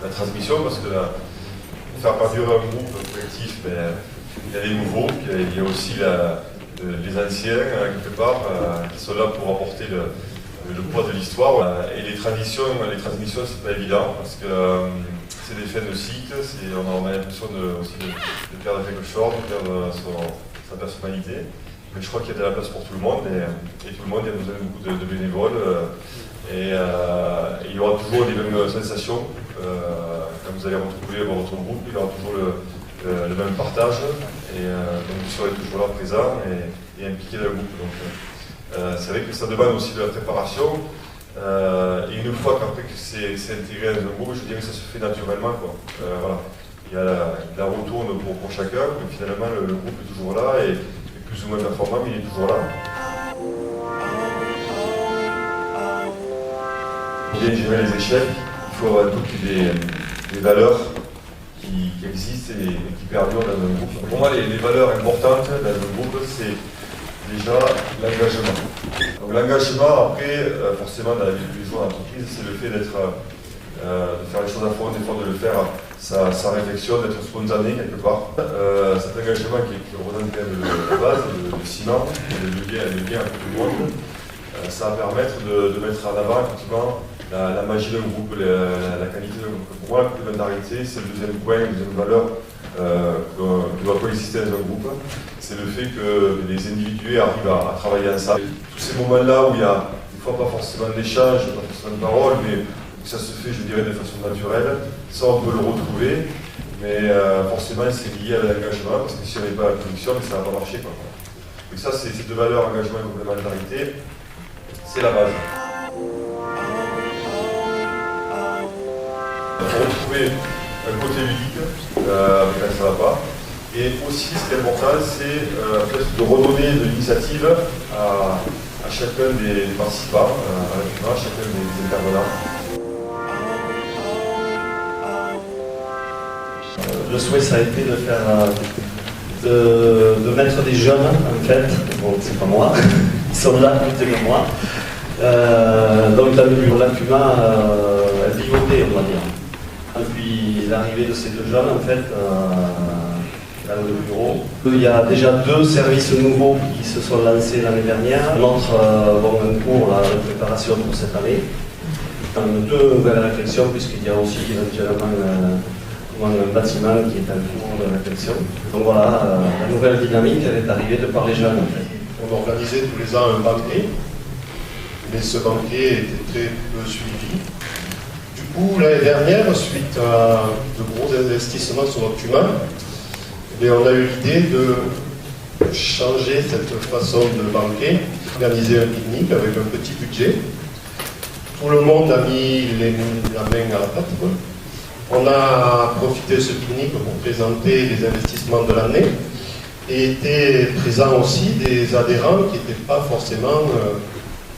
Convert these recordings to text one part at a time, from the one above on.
la transmission, parce que faire perdurer un groupe collectif, il y a des nouveaux, puis il y a aussi les anciens, quelque part, qui sont là pour apporter le poids de l'histoire. Et les transmissions, c'est pas évident, parce que c'est des fins de cycle, on a l'impression aussi de perdre quelque chose, de perdre sa personnalité. Mais je crois qu'il y a de la place pour tout le monde, et tout le monde, il y a besoin de beaucoup de bénévoles. Et il y aura toujours les mêmes sensations. Quand vous allez retrouver votre groupe, il y aura toujours le même partage. Et donc vous serez toujours là présent et impliqué dans le groupe. Donc c'est vrai que ça demande aussi de la préparation. Et une fois qu'après que c'est intégré dans un groupe, je dirais que ça se fait naturellement, quoi. Voilà. Il y a la retourne pour chacun, mais finalement le groupe est toujours là et plus ou moins performant, mais il est toujours là. Pour bien gérer les échecs, il faut avoir des valeurs qui existent et qui perdurent dans un groupe. Pour moi, les valeurs importantes dans un groupe, c'est déjà l'engagement. Donc l'engagement, après, forcément, dans la vie de tous les jours d'entreprise, c'est le fait de faire les choses à fond, des fois de le faire sa réflexion, d'être spontané quelque part. Cet engagement qui redonne quand même la base, le ciment, le lien avec tout le monde, ça va permettre de mettre en avant effectivement la magie d'un groupe, la qualité d'un groupe. Pour moi, la complémentarité, c'est le deuxième point, la deuxième valeur qui doit coexister dans un groupe. C'est le fait que les individus arrivent à travailler ensemble. Tous ces moments-là où il y a des fois pas forcément d'échange, pas forcément de parole, mais ça se fait, je dirais, de façon naturelle. Ça, on peut le retrouver, mais forcément, c'est lié à l'engagement, parce que si on n'avait pas la conviction, ça ne va pas marcher, quoi. Donc ça, c'est ces deux valeurs, engagement et complémentarité, c'est la base. Il faut retrouver un côté ludique, quand ça ne va pas. Et aussi, ce qui est important, c'est peut-être de redonner de l'initiative à chacun des participants, à chacun des intervenants. Le souhait, ça a été de faire, de mettre des jeunes, en fait, bon, c'est pas moi, ils sont là plus que moi. Donc dans le bureau, la Puma, elle pivotait, on va dire. Depuis l'arrivée de ces deux jeunes, en fait, dans le bureau, il y a déjà 2 services nouveaux qui se sont lancés l'année dernière. Notre un cours de préparation pour cette année. 2 nouvelles réflexions, puisqu'il y a aussi éventuellement un bâtiment qui est en cours de réflexion. Donc voilà, la nouvelle dynamique, elle est arrivée de par les jeunes, en fait. On organisait tous les ans un banquet, mais ce banquet était très peu suivi. Du coup, l'année dernière, suite à de gros investissements sur notre humain, on a eu l'idée de changer cette façon de banquer, organiser un pique-nique avec un petit budget. Tout le monde a mis la main à la pâte, quoi. On a profité de ce pique-nique pour présenter les investissements de l'année et étaient présents aussi des adhérents qui n'étaient pas forcément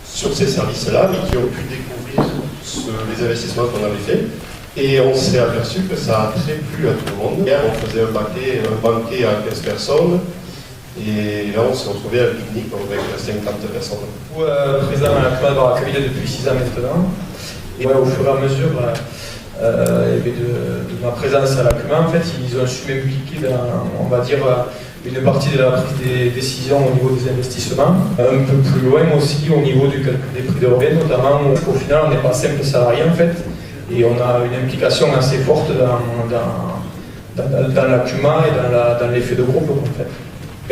sur ces services-là, mais qui ont pu découvrir les investissements qu'on avait faits. Et on s'est aperçu que ça a très plu à tout le monde. Hier, on faisait un banquet à 15 personnes, et là, on s'est retrouvé à un pique-nique avec 50 personnes. Président à la Puma de Baracaville depuis 6 ans maintenant. Et au fur et à mesure de ma présence à la Puma, en fait, ils ont su m'impliquer dans, on va dire, une partie de la prise des décisions au niveau des investissements. Un peu plus loin aussi, au niveau du calcul des prix de revient, notamment, au final, on n'est pas simple salarié, en fait. Et on a une implication assez forte dans la Puma et dans l'effet de groupe, en fait.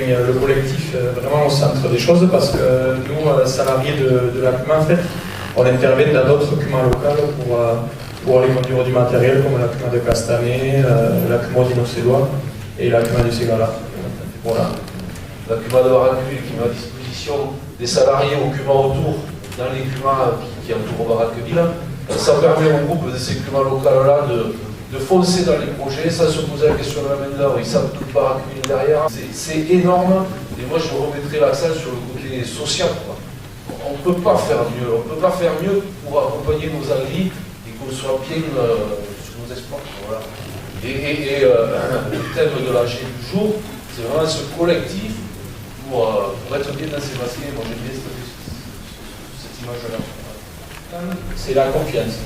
Et le collectif vraiment au centre des choses, parce que nous, salariés de la Puma, en fait, on intervient dans d'autres Puma locales pour aller conduire du matériel, comme la Puma de Castanet, la Puma d'Inocédois et la Puma du Ségala. Voilà. La Puma de Baracaville qui met à disposition des salariés au Puma autour, dans les Puma qui entourent Baracaville. Ça permet au groupe de ces Puma locales-là de foncer dans les projets sans se poser la question de la main-d'œuvre. Ils savent tout Baracaville derrière. C'est énorme. Et moi, je remettrai l'accent sur le côté social, quoi. On ne peut pas faire mieux. On ne peut pas faire mieux pour accompagner nos agris et qu'on soit bien sur nos espoirs. Voilà. Et le thème de l'AG du jour, c'est vraiment ce collectif pour être bien dans ses baskets. Moi, j'aime bien cette image-là. C'est la confiance.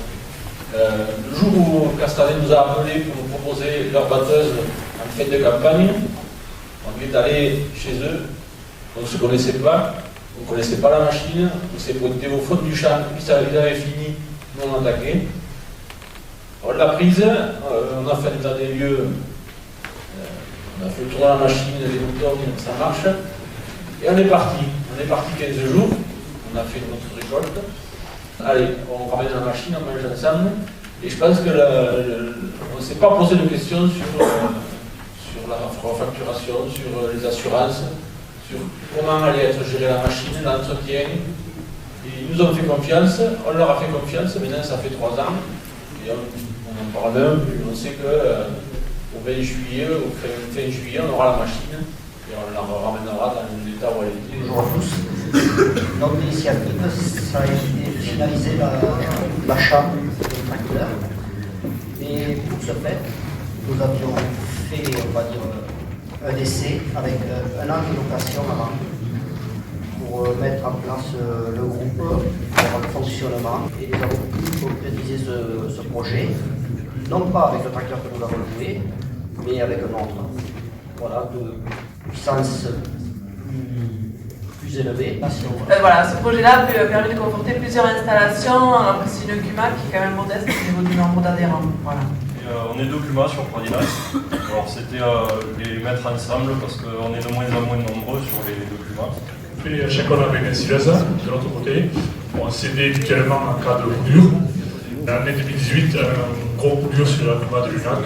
Le jour où Castanet nous a appelés pour nous proposer leur batteuse en fin de campagne, on est allé chez eux, on ne se connaissait pas, on ne connaissait pas la machine, on s'est pointé au fond du champ, puis ça avait fini, nous on attaqué. On l'a prise, on a fait un état des lieux, on a fait tourner la machine, les boutons, ça marche, et on est parti. On est parti 15 jours, on a fait notre récolte. Allez, on ramène la machine, on mange ensemble, et je pense que on ne s'est pas posé de questions sur la facturation, sur les assurances, sur comment allait être gérée la machine, l'entretien. Ils nous ont fait confiance, on leur a fait confiance, maintenant ça fait 3 ans, et on en parle un peu, on sait qu'au 20 juillet, au fin juillet, on aura la machine, et on la ramènera dans l'état où elle était. Bonjour à tous. Donc l'initiative, ça a été de finaliser l'achat du tracteur. Et pour ce fait, nous avions fait, on va dire, un essai avec un an de location avant pour mettre en place le groupe, faire le fonctionnement. Et nous avons pu concrétiser ce projet, non pas avec le tracteur que nous avons loué, mais avec un autre. Voilà, de puissance plus élevée. Voilà, ce projet-là a permis de conforter plusieurs installations. Après, c'est une CUMA qui est quand même modeste au niveau du nombre d'adhérents. Voilà. On est 2 CUMA sur Pradinac. Alors c'était les mettre ensemble parce qu'on est de moins en moins nombreux sur les 2 CUMA. Et chacun avait une sileuse de l'autre côté. On s'aidait mutuellement en cas de coup dur. L'année 2018, un gros coup dur sur la CUMA de l'UNAC,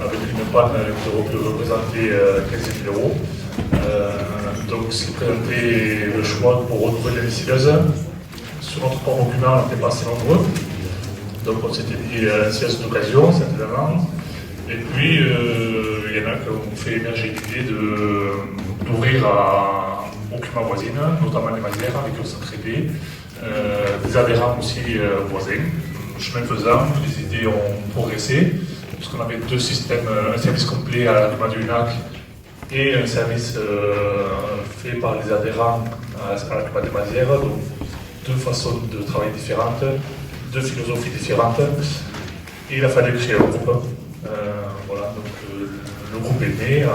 avec une panne qui aurait pu représenter 15 000 €. Donc c'est présenté le choix pour renouveler les sileuse. Sur notre port au CUMA, on n'était pas assez nombreux. Donc on s'était dit à la sileuse d'occasion, certainement. Et puis il y en a qui ont fait émerger l'idée d'ouvrir aux CUMA voisines, notamment les Mazières, avec qui on s'entraidait, des adhérents aussi voisins. Chemin faisant, les idées ont progressé, puisqu'on avait 2 systèmes, un service complet à la CUMA du Lac et un service fait par les adhérents à la CUMA des Mazières, donc 2 façons de travail différentes, 2 philosophies différentes, et il a fallu créer un groupe. Voilà, donc le groupe est né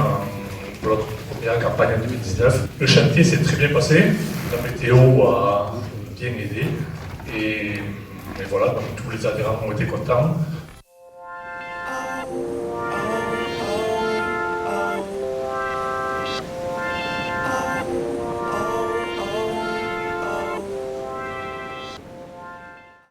pour notre première campagne en 2019. Le chantier s'est très bien passé, la météo a bien aidé, et voilà, donc tous les adhérents ont été contents.